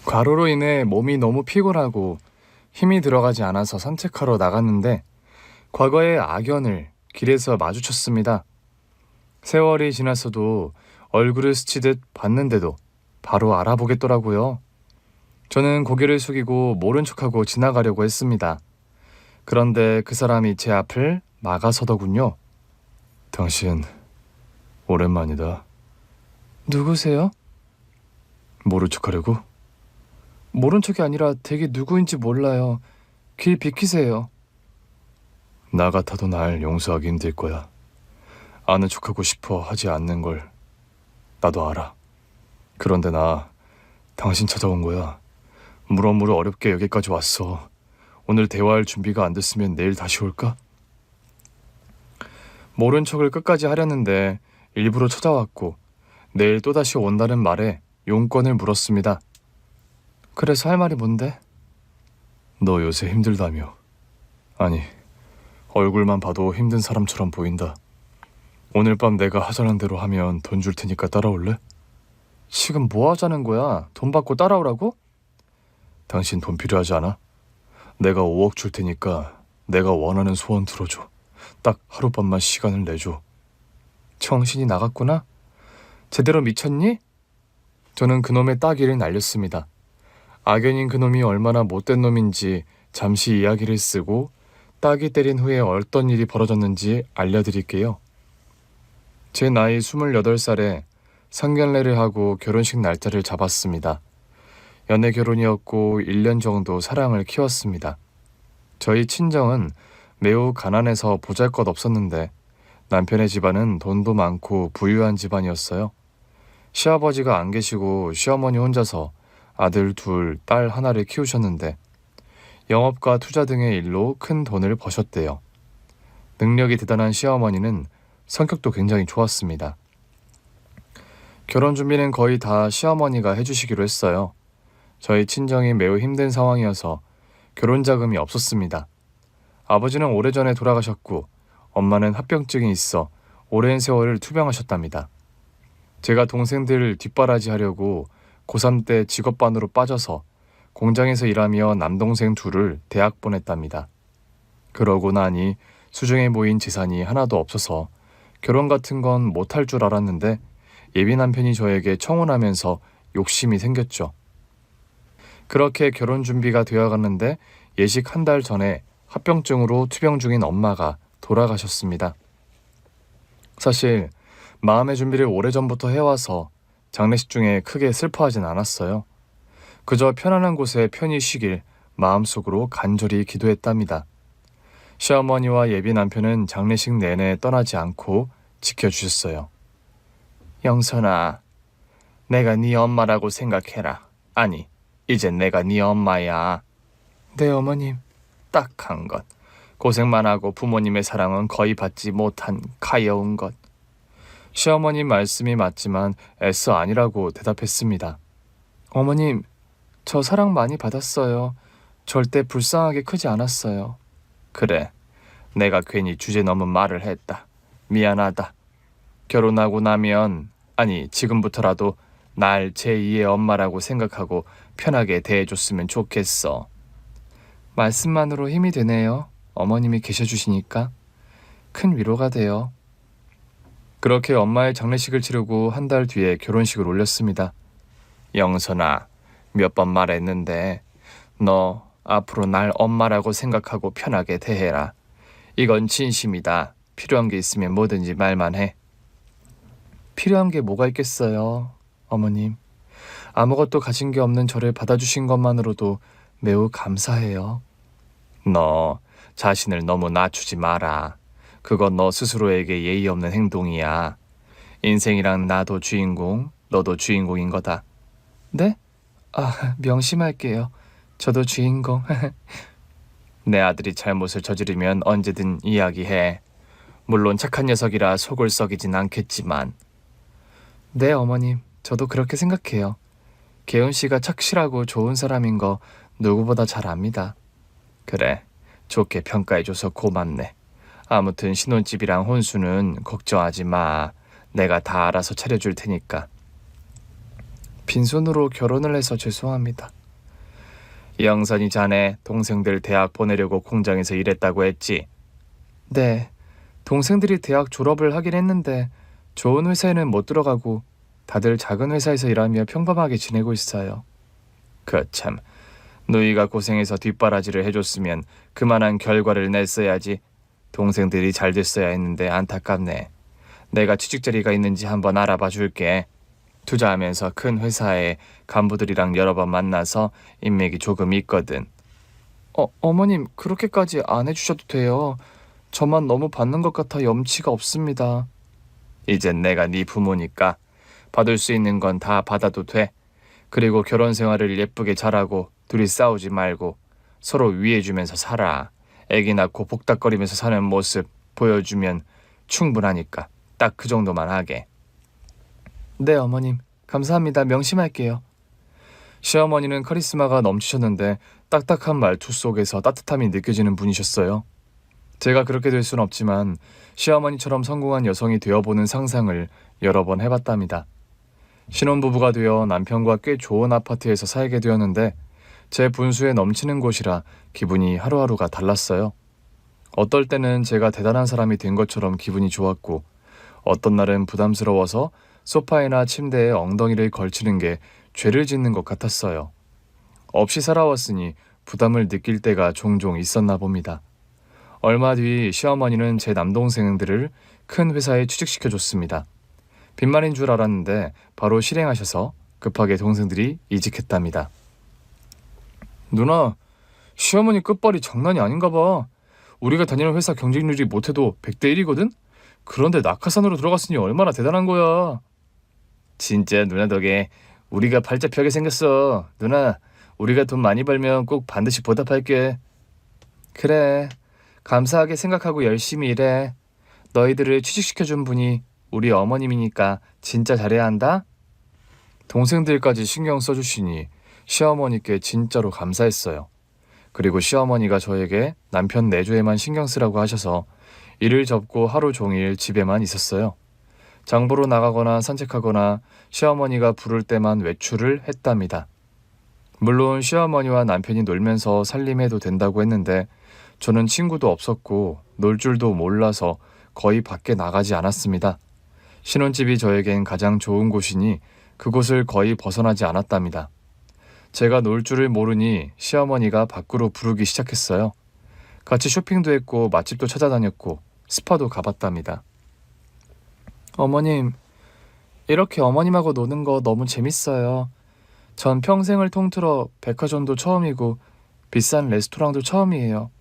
과로로 인해 몸이 너무 피곤하고 힘이 들어가지 않아서 산책하러 나갔는데 과거의 악연을 길에서 마주쳤습니다. 세월이 지났어도 얼굴을 스치듯 봤는데도 바로 알아보겠더라고요. 저는 고개를 숙이고 모른 척하고 지나가려고 했습니다. 그런데 그 사람이 제 앞을 막아서더군요. 당신 오랜만이다. 누구세요? 모른 척하려고? 모른 척이 아니라 되게 누구인지 몰라요. 길 비키세요. 나 같아도 날 용서하기 힘들 거야. 아는 척하고 싶어 하지 않는 걸 나도 알아. 그런데 나 당신 찾아온 거야. 물어물어 어렵게 여기까지 왔어. 오늘 대화할 준비가 안 됐으면 내일 다시 올까? 모른 척을 끝까지 하려는데 일부러 찾아왔고 내일 또다시 온다는 말에 용건을 물었습니다. 그래서 할 말이 뭔데? 너 요새 힘들다며. 아니, 얼굴만 봐도 힘든 사람처럼 보인다. 오늘 밤 내가 하자는 대로 하면 돈 줄 테니까 따라올래? 지금 뭐 하자는 거야? 돈 받고 따라오라고? 당신 돈 필요하지 않아? 내가 5억 줄 테니까 내가 원하는 소원 들어줘. 딱 하룻밤만 시간을 내줘. 정신이 나갔구나? 제대로 미쳤니? 저는 그놈의 따귀를 날렸습니다. 악연인 그놈이 얼마나 못된 놈인지 잠시 이야기를 쓰고 따귀 때린 후에 어떤 일이 벌어졌는지 알려드릴게요. 제 나이 28살에 상견례를 하고 결혼식 날짜를 잡았습니다. 연애 결혼이었고 1년 정도 사랑을 키웠습니다. 저희 친정은 매우 가난해서 보잘것없었는데 남편의 집안은 돈도 많고 부유한 집안이었어요. 시아버지가 안 계시고 시어머니 혼자서 아들 둘, 딸 하나를 키우셨는데 영업과 투자 등의 일로 큰 돈을 버셨대요. 능력이 대단한 시어머니는 성격도 굉장히 좋았습니다. 결혼 준비는 거의 다 시어머니가 해주시기로 했어요. 저희 친정이 매우 힘든 상황이어서 결혼 자금이 없었습니다. 아버지는 오래전에 돌아가셨고 엄마는 합병증이 있어 오랜 세월을 투병하셨답니다. 제가 동생들 뒷바라지 하려고 고3 때 직업반으로 빠져서 공장에서 일하며 남동생 둘을 대학 보냈답니다. 그러고 나니 수중에 모인 재산이 하나도 없어서 결혼 같은 건 못할 줄 알았는데 예비 남편이 저에게 청혼하면서 욕심이 생겼죠. 그렇게 결혼 준비가 되어갔는데 예식 한 달 전에 합병증으로 투병 중인 엄마가 돌아가셨습니다. 사실 마음의 준비를 오래전부터 해와서 장례식 중에 크게 슬퍼하진 않았어요. 그저 편안한 곳에 편히 쉬길 마음속으로 간절히 기도했답니다. 시어머니와 예비 남편은 장례식 내내 떠나지 않고 지켜주셨어요. 영선아, 내가 네 엄마라고 생각해라. 아니, 이젠 내가 네 엄마야. 네, 어머님. 딱 한 것. 고생만 하고 부모님의 사랑은 거의 받지 못한 가여운 것. 시어머님 말씀이 맞지만 애써 아니라고 대답했습니다. 어머님, 저 사랑 많이 받았어요. 절대 불쌍하게 크지 않았어요. 그래, 내가 괜히 주제 넘은 말을 했다. 미안하다. 결혼하고 나면, 아니 지금부터라도 날 제2의 엄마라고 생각하고 편하게 대해줬으면 좋겠어. 말씀만으로 힘이 되네요. 어머님이 계셔주시니까 큰 위로가 돼요. 그렇게 엄마의 장례식을 치르고 한 달 뒤에 결혼식을 올렸습니다. 영선아, 몇 번 말했는데 너 앞으로 날 엄마라고 생각하고 편하게 대해라. 이건 진심이다. 필요한 게 있으면 뭐든지 말만 해. 필요한 게 뭐가 있겠어요, 어머님. 아무것도 가진 게 없는 저를 받아주신 것만으로도 매우 감사해요. 너 자신을 너무 낮추지 마라. 그건 너 스스로에게 예의 없는 행동이야. 인생이란 나도 주인공, 너도 주인공인 거다. 네? 명심할게요. 저도 주인공. 내 아들이 잘못을 저지르면 언제든 이야기해. 물론 착한 녀석이라 속을 썩이진 않겠지만. 네, 어머님. 저도 그렇게 생각해요. 개훈 씨가 착실하고 좋은 사람인 거 누구보다 잘 압니다. 그래, 좋게 평가해줘서 고맙네. 아무튼 신혼집이랑 혼수는 걱정하지 마. 내가 다 알아서 차려줄 테니까. 빈손으로 결혼을 해서 죄송합니다. 영선이 자네 동생들 대학 보내려고 공장에서 일했다고 했지? 네, 동생들이 대학 졸업을 하긴 했는데 좋은 회사에는 못 들어가고 다들 작은 회사에서 일하며 평범하게 지내고 있어요. 그참, 누이가 고생해서 뒷바라지를 해줬으면 그만한 결과를 냈어야지. 동생들이 잘 됐어야 했는데 안타깝네. 내가 취직 자리가 있는지 한번 알아봐 줄게. 투자하면서 큰 회사의 간부들이랑 여러 번 만나서 인맥이 조금 있거든. 어머님 그렇게까지 안 해주셔도 돼요. 저만 너무 받는 것 같아 염치가 없습니다. 이젠 내가 네 부모니까 받을 수 있는 건 다 받아도 돼. 그리고 결혼 생활을 예쁘게 잘하고 둘이 싸우지 말고 서로 위해주면서 살아. 애기 낳고 복닥거리면서 사는 모습 보여주면 충분하니까 딱 그 정도만 하게. 네, 어머님. 감사합니다. 명심할게요. 시어머니는 카리스마가 넘치셨는데 딱딱한 말투 속에서 따뜻함이 느껴지는 분이셨어요. 제가 그렇게 될 수는 없지만 시어머니처럼 성공한 여성이 되어보는 상상을 여러 번 해봤답니다. 신혼부부가 되어 남편과 꽤 좋은 아파트에서 살게 되었는데 제 분수에 넘치는 곳이라 기분이 하루하루가 달랐어요. 어떨 때는 제가 대단한 사람이 된 것처럼 기분이 좋았고 어떤 날은 부담스러워서 소파에나 침대에 엉덩이를 걸치는 게 죄를 짓는 것 같았어요. 없이 살아왔으니 부담을 느낄 때가 종종 있었나 봅니다. 얼마 뒤 시어머니는 제 남동생들을 큰 회사에 취직시켜줬습니다. 빈말인 줄 알았는데 바로 실행하셔서 급하게 동생들이 이직했답니다. 누나, 시어머니 끝발이 장난이 아닌가 봐. 우리가 다니는 회사 경쟁률이 못해도 100대 1이거든? 그런데 낙하산으로 들어갔으니 얼마나 대단한 거야. 진짜 누나 덕에 우리가 팔자 펴게 생겼어. 누나, 우리가 돈 많이 벌면 꼭 반드시 보답할게. 그래, 감사하게 생각하고 열심히 일해. 너희들을 취직시켜준 분이 우리 어머님이니까 진짜 잘해야 한다. 동생들까지 신경 써주시니 시어머니께 진짜로 감사했어요. 그리고 시어머니가 저에게 남편 내조에만 신경 쓰라고 하셔서 일을 접고 하루 종일 집에만 있었어요. 장보러 나가거나 산책하거나 시어머니가 부를 때만 외출을 했답니다. 물론 시어머니와 남편이 놀면서 살림해도 된다고 했는데 저는 친구도 없었고 놀 줄도 몰라서 거의 밖에 나가지 않았습니다. 신혼집이 저에겐 가장 좋은 곳이니 그곳을 거의 벗어나지 않았답니다. 제가 놀 줄을 모르니 시어머니가 밖으로 부르기 시작했어요. 같이 쇼핑도 했고 맛집도 찾아다녔고 스파도 가봤답니다. 어머님, 이렇게 어머님하고 노는 거 너무 재밌어요. 전 평생을 통틀어 백화점도 처음이고 비싼 레스토랑도 처음이에요.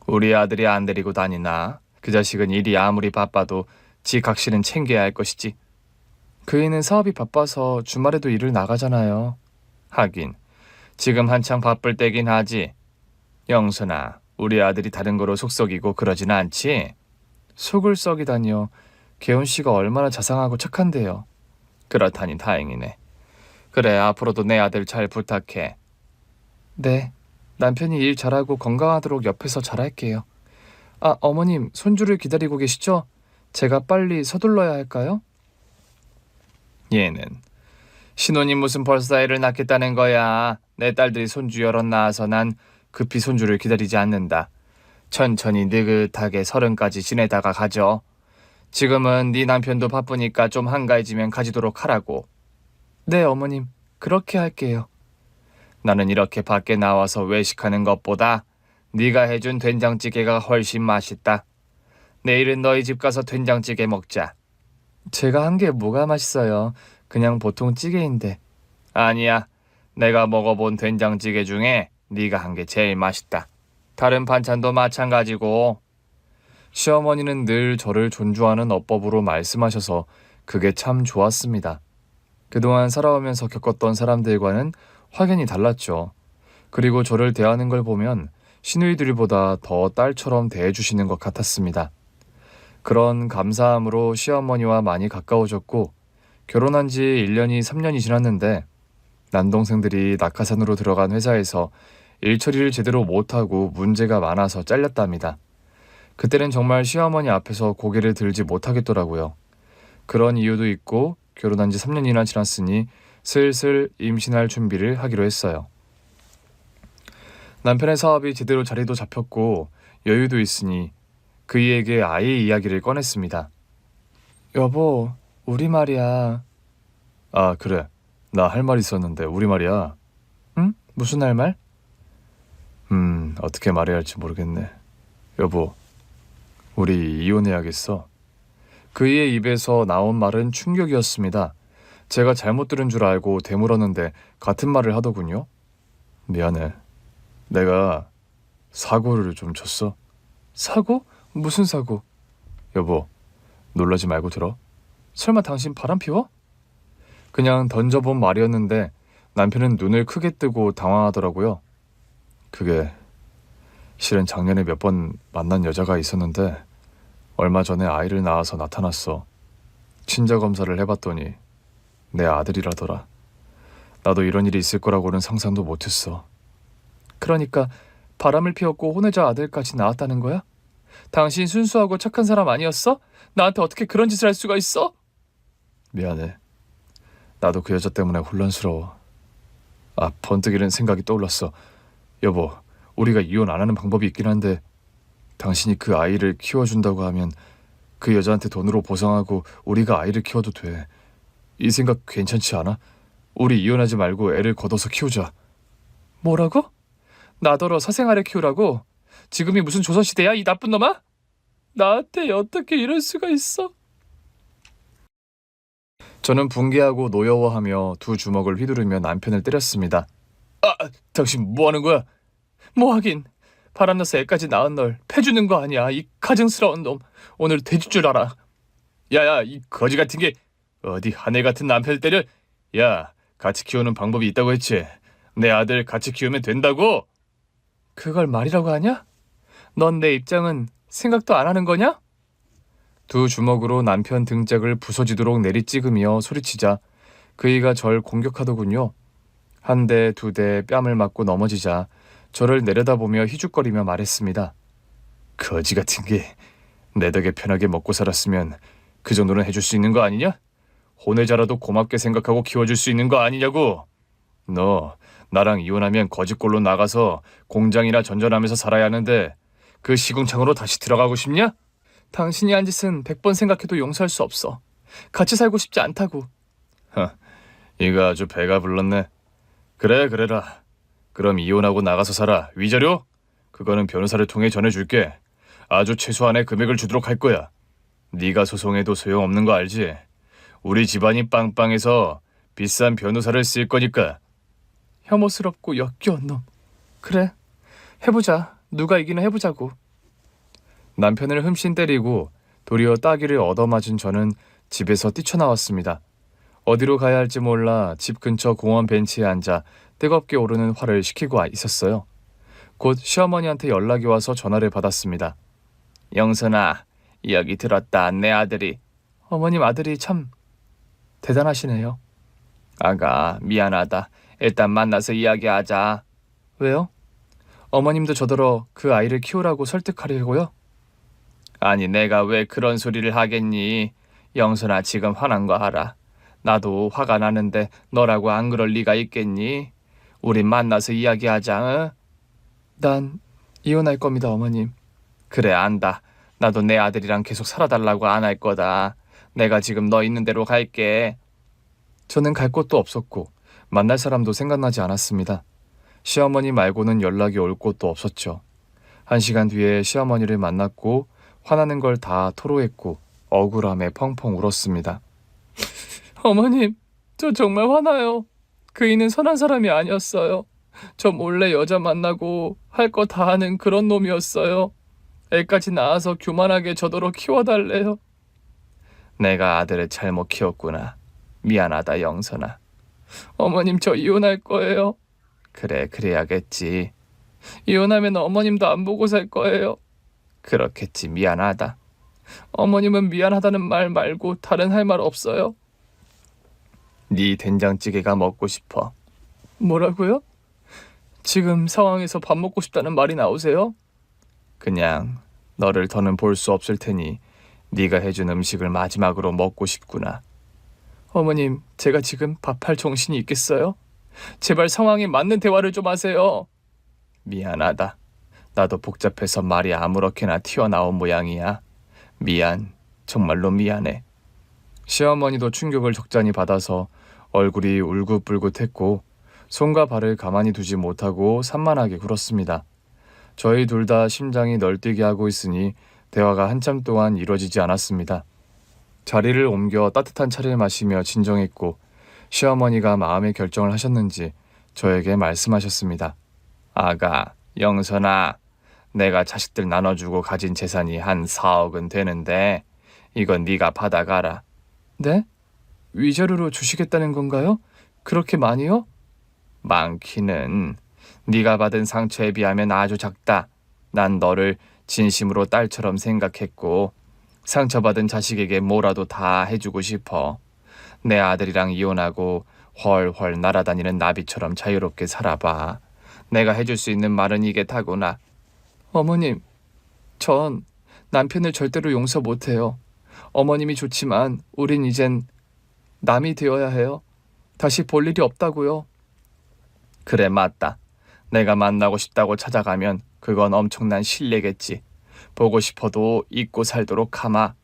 우리 아들이 안 데리고 다니나? 그 자식은 일이 아무리 바빠도 지 각실은 챙겨야 할 것이지. 그 애는 사업이 바빠서 주말에도 일을 나가잖아요. 하긴 지금 한창 바쁠 때긴 하지. 영순아, 우리 아들이 다른 거로 속 썩이고 그러진 않지? 속을 썩이다니요. 개훈 씨가 얼마나 자상하고 착한데요. 그렇다니 다행이네. 그래, 앞으로도 내 아들 잘 부탁해. 네, 남편이 일 잘하고 건강하도록 옆에서 잘할게요. 아, 어머님, 손주를 기다리고 계시죠? 제가 빨리 서둘러야 할까요? 얘는 신혼이 무슨 벌써 애를 낳겠다는 거야. 내 딸들이 손주 여럿 낳아서 난 급히 손주를 기다리지 않는다. 천천히 느긋하게 30까지 지내다가 가져. 지금은 네 남편도 바쁘니까 좀 한가해지면 가지도록 하라고. 네, 어머님, 그렇게 할게요. 나는 이렇게 밖에 나와서 외식하는 것보다 네가 해준 된장찌개가 훨씬 맛있다. 내일은 너희 집 가서 된장찌개 먹자. 제가 한 게 뭐가 맛있어요. 그냥 보통 찌개인데. 아니야. 내가 먹어본 된장찌개 중에 네가 한 게 제일 맛있다. 다른 반찬도 마찬가지고. 시어머니는 늘 저를 존중하는 어법으로 말씀하셔서 그게 참 좋았습니다. 그동안 살아오면서 겪었던 사람들과는 확연히 달랐죠. 그리고 저를 대하는 걸 보면 시누이들보다 더 딸처럼 대해주시는 것 같았습니다. 그런 감사함으로 시어머니와 많이 가까워졌고 결혼한 지 1년이 3년이 지났는데 남동생들이 낙하산으로 들어간 회사에서 일 처리를 제대로 못하고 문제가 많아서 잘렸답니다. 그때는 정말 시어머니 앞에서 고개를 들지 못하겠더라고요. 그런 이유도 있고 결혼한 지 3년이나 지났으니 슬슬 임신할 준비를 하기로 했어요. 남편의 사업이 제대로 자리도 잡혔고 여유도 있으니 그이에게 아이 이야기를 꺼냈습니다. 여보, 우리 말이야. 아, 그래. 나 할 말 있었는데 우리 말이야. 응? 무슨 할 말? 어떻게 말해야 할지 모르겠네. 여보, 우리 이혼해야겠어. 그이의 입에서 나온 말은 충격이었습니다. 제가 잘못 들은 줄 알고 되물었는데 같은 말을 하더군요. 미안해. 내가 사고를 좀 쳤어. 사고? 무슨 사고? 여보, 놀라지 말고 들어. 설마 당신 바람 피워? 그냥 던져본 말이었는데 남편은 눈을 크게 뜨고 당황하더라고요. 그게 실은 작년에 몇 번 만난 여자가 있었는데 얼마 전에 아이를 낳아서 나타났어. 친자 검사를 해봤더니 내 아들이라더라. 나도 이런 일이 있을 거라고는 상상도 못했어. 그러니까 바람을 피웠고 혼외자 아들까지 낳았다는 거야? 당신 순수하고 착한 사람 아니었어? 나한테 어떻게 그런 짓을 할 수가 있어? 미안해. 나도 그 여자 때문에 혼란스러워. 아, 번뜩 이런 생각이 떠올랐어. 여보, 우리가 이혼 안 하는 방법이 있긴 한데 당신이 그 아이를 키워준다고 하면 그 여자한테 돈으로 보상하고 우리가 아이를 키워도 돼. 이 생각 괜찮지 않아? 우리 이혼하지 말고 애를 걷어서 키우자. 뭐라고? 나더러 사생아를 키우라고? 지금이 무슨 조선시대야, 이 나쁜 놈아? 나한테 어떻게 이럴 수가 있어? 저는 분개하고 노여워하며 두 주먹을 휘두르며 남편을 때렸습니다. 아, 당신 뭐 하는 거야? 뭐 하긴. 바람나서 애까지 낳은 널 패주는 거 아니야, 이 가증스러운 놈. 오늘 돼질 줄 알아. 야야, 이 거지 같은 게 어디 하늘 같은 남편을 때려. 야, 같이 키우는 방법이 있다고 했지. 내 아들 같이 키우면 된다고. 그걸 말이라고 하냐? 넌 내 입장은 생각도 안 하는 거냐? 두 주먹으로 남편 등짝을 부서지도록 내리찍으며 소리치자 그이가 절 공격하더군요. 한 대, 두 대 뺨을 맞고 넘어지자 저를 내려다보며 희죽거리며 말했습니다. 거지 같은 게 내 덕에 편하게 먹고 살았으면 그 정도는 해줄 수 있는 거 아니냐? 혼외자라도 고맙게 생각하고 키워줄 수 있는 거 아니냐고. 너 나랑 이혼하면 거지꼴로 나가서 공장이나 전전하면서 살아야 하는데 그 시궁창으로 다시 들어가고 싶냐? 당신이 한 짓은 100번 생각해도 용서할 수 없어. 같이 살고 싶지 않다고. 이거 아주 배가 불렀네. 그래, 그래라. 그럼 이혼하고 나가서 살아. 위자료? 그거는 변호사를 통해 전해줄게. 아주 최소한의 금액을 주도록 할 거야. 네가 소송해도 소용없는 거 알지? 우리 집안이 빵빵해서 비싼 변호사를 쓸 거니까. 혐오스럽고 역겨운 놈. 그래, 해보자. 누가 이기나 해보자고. 남편을 흠씬 때리고 도리어 따귀를 얻어맞은 저는 집에서 뛰쳐나왔습니다. 어디로 가야 할지 몰라 집 근처 공원 벤치에 앉아 뜨겁게 오르는 화를 식히고 있었어요. 곧 시어머니한테 연락이 와서 전화를 받았습니다. 영선아, 여기 들었다. 내 아들이. 어머님 아들이 참 대단하시네요. 아가, 미안하다. 일단 만나서 이야기하자. 왜요? 어머님도 저더러 그 아이를 키우라고 설득하려고요? 아니, 내가 왜 그런 소리를 하겠니? 영선아, 지금 화난 거 알아. 나도 화가 나는데 너라고 안 그럴 리가 있겠니? 우리 만나서 이야기하자. 응? 난 이혼할 겁니다, 어머님. 그래, 안다. 나도 내 아들이랑 계속 살아달라고 안 할 거다. 내가 지금 너 있는 대로 갈게. 저는 갈 곳도 없었고 만날 사람도 생각나지 않았습니다. 시어머니 말고는 연락이 올 곳도 없었죠. 1시간 뒤에 시어머니를 만났고 화나는 걸 다 토로했고 억울함에 펑펑 울었습니다. 어머님, 저 정말 화나요. 그이는 선한 사람이 아니었어요. 저 몰래 여자 만나고 할 거 다 하는 그런 놈이었어요. 애까지 낳아서 교만하게 저더러 키워달래요. 내가 아들을 잘못 키웠구나. 미안하다, 영선아. 어머님, 저 이혼할 거예요. 그래, 그래야겠지. 이혼하면 어머님도 안 보고 살 거예요. 그렇겠지. 미안하다. 어머님은 미안하다는 말 말고 다른 할 말 없어요? 네 된장찌개가 먹고 싶어. 뭐라고요? 지금 상황에서 밥 먹고 싶다는 말이 나오세요? 그냥 너를 더는 볼 수 없을 테니 네가 해준 음식을 마지막으로 먹고 싶구나. 어머님, 제가 지금 밥할 정신이 있겠어요? 제발 상황에 맞는 대화를 좀 하세요. 미안하다. 나도 복잡해서 말이 아무렇게나 튀어나온 모양이야. 미안. 정말로 미안해. 시어머니도 충격을 적잖이 받아서 얼굴이 울긋불긋했고 손과 발을 가만히 두지 못하고 산만하게 굴었습니다. 저희 둘 다 심장이 널뛰게 하고 있으니 대화가 한참 동안 이루어지지 않았습니다. 자리를 옮겨 따뜻한 차를 마시며 진정했고 시어머니가 마음의 결정을 하셨는지 저에게 말씀하셨습니다. 아가, 영선아, 내가 자식들 나눠주고 가진 재산이 한 4억은 되는데 이건 네가 받아가라. 네? 위자료로 주시겠다는 건가요? 그렇게 많이요? 많기는 네가 받은 상처에 비하면 아주 작다. 난 너를 진심으로 딸처럼 생각했고 상처받은 자식에게 뭐라도 다 해주고 싶어. 내 아들이랑 이혼하고 훨훨 날아다니는 나비처럼 자유롭게 살아봐. 내가 해줄 수 있는 말은 이게 다구나. 어머님, 전 남편을 절대로 용서 못해요. 어머님이 좋지만 우린 이젠 남이 되어야 해요. 다시 볼 일이 없다고요. 그래, 맞다. 내가 만나고 싶다고 찾아가면 그건 엄청난 실례겠지. 보고 싶어도 잊고 살도록 하마.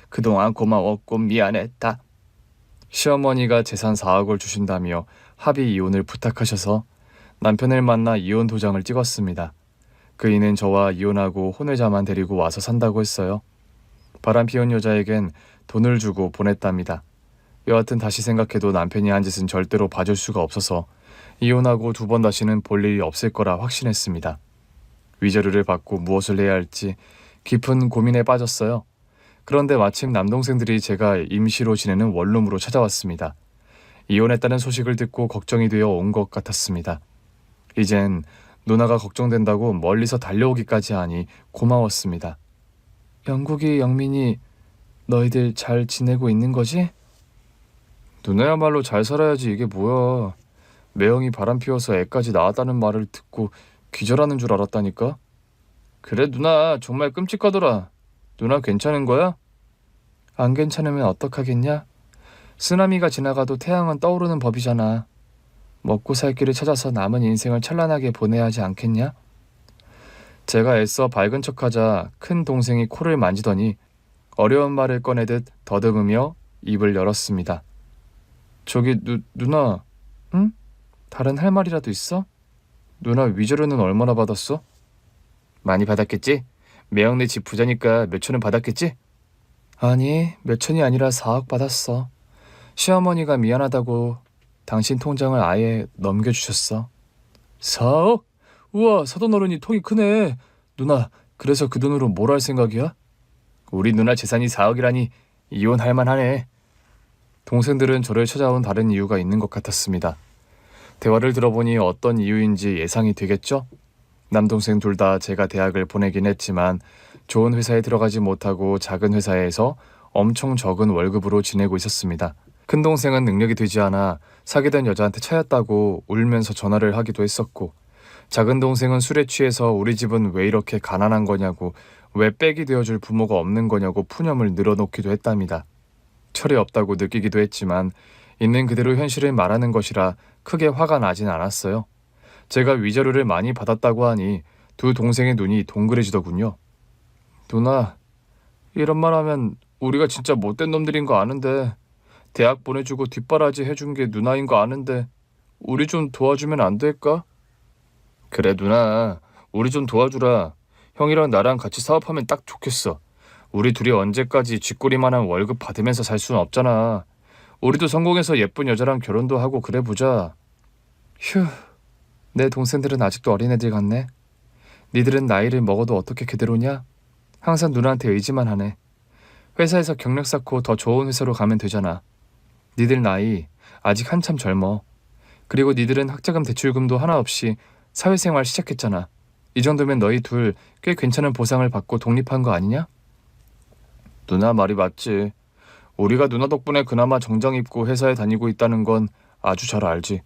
그동안 고마웠고 미안했다. 시어머니가 재산 4억을 주신다며 합의 이혼을 부탁하셔서 남편을 만나 이혼 도장을 찍었습니다. 그이는 저와 이혼하고 혼외자만 데리고 와서 산다고 했어요. 바람피운 여자에겐 돈을 주고 보냈답니다. 여하튼 다시 생각해도 남편이 한 짓은 절대로 봐줄 수가 없어서 이혼하고 2번 다시는 볼 일이 없을 거라 확신했습니다. 위자료를 받고 무엇을 해야 할지 깊은 고민에 빠졌어요. 그런데 마침 남동생들이 제가 임시로 지내는 원룸으로 찾아왔습니다. 이혼했다는 소식을 듣고 걱정이 되어 온 것 같았습니다. 이젠 누나가 걱정된다고 멀리서 달려오기까지 하니 고마웠습니다. 영국이, 영민이 너희들 잘 지내고 있는 거지? 누나야말로 잘 살아야지. 이게 뭐야. 매형이 바람 피워서 애까지 낳았다는 말을 듣고 기절하는 줄 알았다니까. 그래 누나, 정말 끔찍하더라. 누나 괜찮은 거야? 안 괜찮으면 어떡하겠냐? 쓰나미가 지나가도 태양은 떠오르는 법이잖아. 먹고 살 길을 찾아서 남은 인생을 찬란하게 보내야 하지 않겠냐? 제가 애써 밝은 척하자 큰 동생이 코를 만지더니 어려운 말을 꺼내듯 더듬으며 입을 열었습니다. 저기 누나, 응? 다른 할 말이라도 있어? 누나 위자료는 얼마나 받았어? 많이 받았겠지? 매형네 집 부자니까 몇 천은 받았겠지? 아니, 몇 천이 아니라 4억 받았어. 시어머니가 미안하다고 당신 통장을 아예 넘겨주셨어. 4억? 우와, 사돈 어른이 통이 크네. 누나, 그래서 그 돈으로 뭘 할 생각이야? 우리 누나 재산이 4억이라니 이혼할 만하네. 동생들은 저를 찾아온 다른 이유가 있는 것 같았습니다. 대화를 들어보니 어떤 이유인지 예상이 되겠죠? 남동생 둘 다 제가 대학을 보내긴 했지만 좋은 회사에 들어가지 못하고 작은 회사에서 엄청 적은 월급으로 지내고 있었습니다. 큰 동생은 능력이 되지 않아 사귀던 여자한테 차였다고 울면서 전화를 하기도 했었고, 작은 동생은 술에 취해서 우리 집은 왜 이렇게 가난한 거냐고, 왜 빽이 되어줄 부모가 없는 거냐고 푸념을 늘어놓기도 했답니다. 철이 없다고 느끼기도 했지만 있는 그대로 현실을 말하는 것이라 크게 화가 나진 않았어요. 제가 위자료를 많이 받았다고 하니 두 동생의 눈이 동그래지더군요. 누나, 이런 말 하면 우리가 진짜 못된 놈들인 거 아는데, 대학 보내주고 뒷바라지 해준 게 누나인 거 아는데 우리 좀 도와주면 안 될까? 그래 누나, 우리 좀 도와주라. 형이랑 나랑 같이 사업하면 딱 좋겠어. 우리 둘이 언제까지 쥐꼬리만한 월급 받으면서 살 수는 없잖아. 우리도 성공해서 예쁜 여자랑 결혼도 하고 그래 보자. 휴, 내 동생들은 아직도 어린애들 같네. 니들은 나이를 먹어도 어떻게 그대로냐? 항상 누나한테 의지만 하네. 회사에서 경력 쌓고 더 좋은 회사로 가면 되잖아. 니들 나이 아직 한참 젊어. 그리고 니들은 학자금 대출금도 하나 없이 사회생활 시작했잖아. 이 정도면 너희 둘 꽤 괜찮은 보상을 받고 독립한 거 아니냐? 누나 말이 맞지. 우리가 누나 덕분에 그나마 정장 입고 회사에 다니고 있다는 건 아주 잘 알지.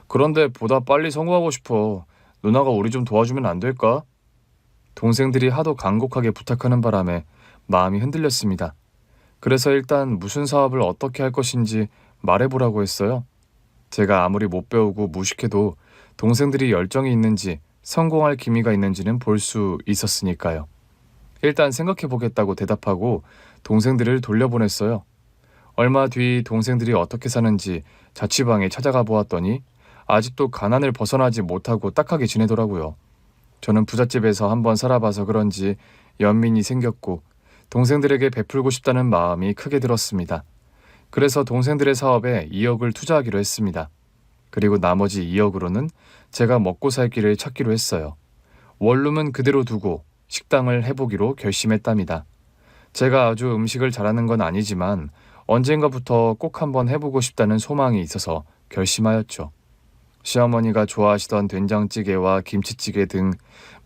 그런데 보다 빨리 성공하고 싶어. 누나가 우리 좀 도와주면 안 될까? 동생들이 하도 간곡하게 부탁하는 바람에 마음이 흔들렸습니다. 그래서 일단 무슨 사업을 어떻게 할 것인지 말해보라고 했어요. 제가 아무리 못 배우고 무식해도 동생들이 열정이 있는지 성공할 기미가 있는지는 볼 수 있었으니까요. 일단 생각해보겠다고 대답하고 동생들을 돌려보냈어요. 얼마 뒤 동생들이 어떻게 사는지 자취방에 찾아가 보았더니 아직도 가난을 벗어나지 못하고 딱하게 지내더라고요. 저는 부잣집에서 한번 살아봐서 그런지 연민이 생겼고 동생들에게 베풀고 싶다는 마음이 크게 들었습니다. 그래서 동생들의 사업에 2억을 투자하기로 했습니다. 그리고 나머지 2억으로는 제가 먹고 살 길을 찾기로 했어요. 원룸은 그대로 두고 식당을 해보기로 결심했답니다. 제가 아주 음식을 잘하는 건 아니지만 언젠가부터 꼭 한번 해보고 싶다는 소망이 있어서 결심하였죠. 시어머니가 좋아하시던 된장찌개와 김치찌개 등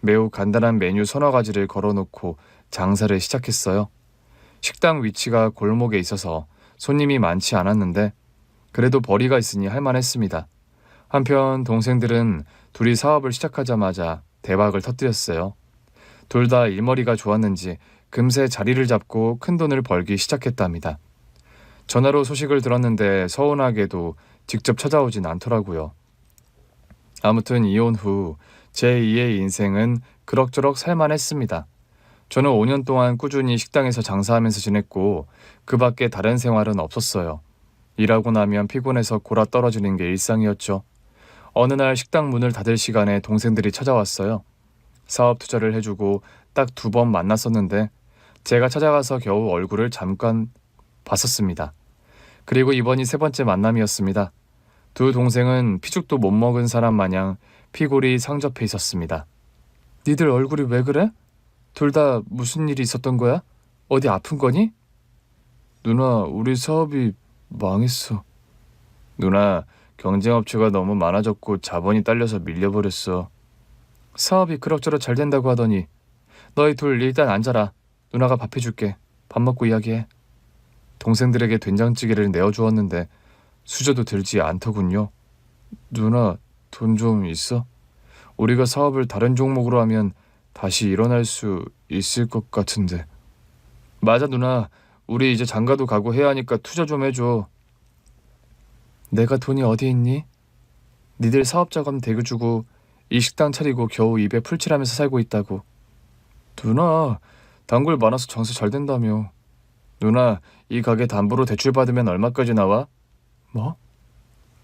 매우 간단한 메뉴 서너 가지를 걸어놓고 장사를 시작했어요. 식당 위치가 골목에 있어서 손님이 많지 않았는데 그래도 벌이가 있으니 할만했습니다. 한편 동생들은 둘이 사업을 시작하자마자 대박을 터뜨렸어요. 둘 다 일머리가 좋았는지 금세 자리를 잡고 큰 돈을 벌기 시작했답니다. 전화로 소식을 들었는데 서운하게도 직접 찾아오진 않더라고요. 아무튼 이혼 후 제2의 인생은 그럭저럭 살만했습니다. 저는 5년 동안 꾸준히 식당에서 장사하면서 지냈고 그 밖에 다른 생활은 없었어요. 일하고 나면 피곤해서 골아 떨어지는 게 일상이었죠. 어느 날 식당 문을 닫을 시간에 동생들이 찾아왔어요. 사업 투자를 해주고 딱 2번 만났었는데 제가 찾아가서 겨우 얼굴을 잠깐 봤었습니다. 그리고 이번이 3번째 만남이었습니다. 두 동생은 피죽도 못 먹은 사람 마냥 피골이 상접해 있었습니다. 니들 얼굴이 왜 그래? 둘 다 무슨 일이 있었던 거야? 어디 아픈 거니? 누나, 우리 사업이 망했어. 누나, 경쟁업체가 너무 많아졌고 자본이 딸려서 밀려버렸어. 사업이 그럭저럭 잘 된다고 하더니 너희 둘 일단 앉아라. 누나가 밥 해줄게. 밥 먹고 이야기해. 동생들에게 된장찌개를 내어주었는데 수저도 들지 않더군요. 누나, 돈 좀 있어? 우리가 사업을 다른 종목으로 하면 다시 일어날 수 있을 것 같은데. 맞아 누나, 우리 이제 장가도 가고 해야 하니까 투자 좀 해줘. 내가 돈이 어디 있니? 니들 사업자금 대구 주고 이 식당 차리고 겨우 입에 풀칠하면서 살고 있다고. 누나, 단골 많아서 장사 잘 된다며. 누나, 이 가게 담보로 대출 받으면 얼마까지 나와? 뭐?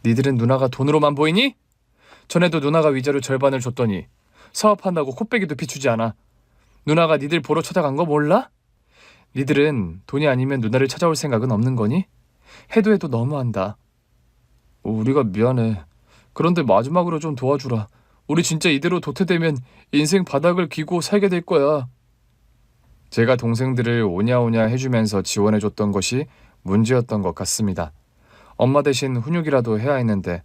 니들은 누나가 돈으로만 보이니? 전에도 누나가 위자료 절반을 줬더니 사업한다고 코빼기도 비추지 않아. 누나가 니들 보러 찾아간 거 몰라? 니들은 돈이 아니면 누나를 찾아올 생각은 없는 거니? 해도 너무한다. 우리가 미안해. 그런데 마지막으로 좀 도와주라. 우리 진짜 이대로 도태되면 인생 바닥을 기고 살게 될 거야. 제가 동생들을 오냐오냐 해주면서 지원해줬던 것이 문제였던 것 같습니다. 엄마 대신 훈육이라도 해야 했는데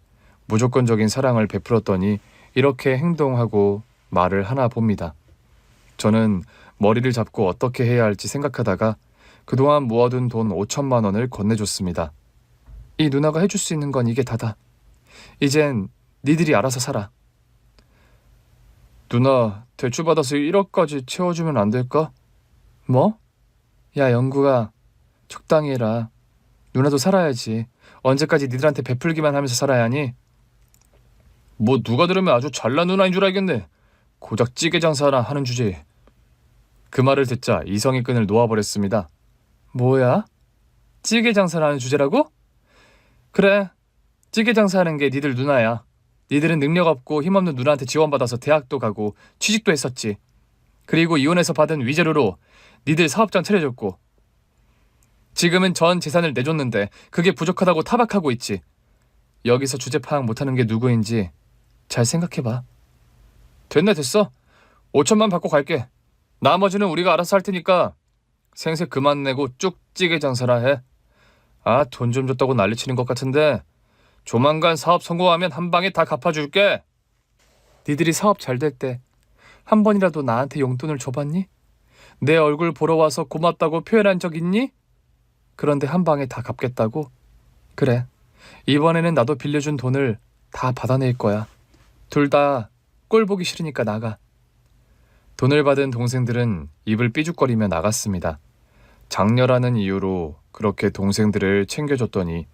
무조건적인 사랑을 베풀었더니 이렇게 행동하고 말을 하나 봅니다. 저는 머리를 잡고 어떻게 해야 할지 생각하다가 그동안 모아둔 돈 5천만 원을 건네줬습니다. 이 누나가 해줄 수 있는 건 이게 다다. 이젠 니들이 알아서 살아. 누나, 대출 받아서 1억까지 채워주면 안 될까? 뭐? 야 영구가, 적당히 해라. 누나도 살아야지. 언제까지 니들한테 베풀기만 하면서 살아야 하니? 뭐 누가 들으면 아주 잘난 누나인 줄 알겠네. 고작 찌개 장사나 하는 주제에. 그 말을 듣자 이성의 끈을 놓아버렸습니다. 뭐야? 찌개 장사라는 주제라고? 그래, 찌개 장사하는 게 니들 누나야. 니들은 능력 없고 힘없는 누나한테 지원받아서 대학도 가고 취직도 했었지. 그리고 이혼해서 받은 위자료로 니들 사업장 차려줬고 지금은 전 재산을 내줬는데 그게 부족하다고 타박하고 있지. 여기서 주제 파악 못하는 게 누구인지 잘 생각해봐. 됐네, 됐어. 5천만 받고 갈게. 나머지는 우리가 알아서 할 테니까 생색 그만 내고 쭉 찌개 장사라 해. 아, 돈 좀 줬다고 난리치는 것 같은데 조만간 사업 성공하면 한 방에 다 갚아줄게. 니들이 사업 잘 될 때 한 번이라도 나한테 용돈을 줘봤니? 내 얼굴 보러 와서 고맙다고 표현한 적 있니? 그런데 한 방에 다 갚겠다고? 그래, 이번에는 나도 빌려준 돈을 다 받아낼 거야. 둘 다 꼴 보기 싫으니까 나가. 돈을 받은 동생들은 입을 삐죽거리며 나갔습니다. 장녀라는 이유로 그렇게 동생들을 챙겨줬더니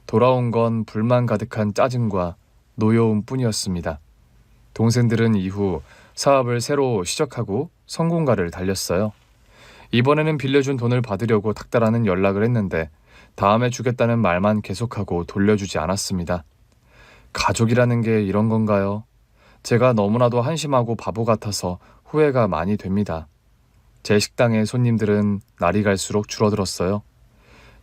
돌아온 건 불만 가득한 짜증과 노여움뿐이었습니다. 동생들은 이후 사업을 새로 시작하고 성공가를 달렸어요. 이번에는 빌려준 돈을 받으려고 닥달하는 연락을 했는데 다음에 주겠다는 말만 계속하고 돌려주지 않았습니다. 가족이라는 게 이런 건가요? 제가 너무나도 한심하고 바보 같아서 후회가 많이 됩니다. 제 식당의 손님들은 날이 갈수록 줄어들었어요.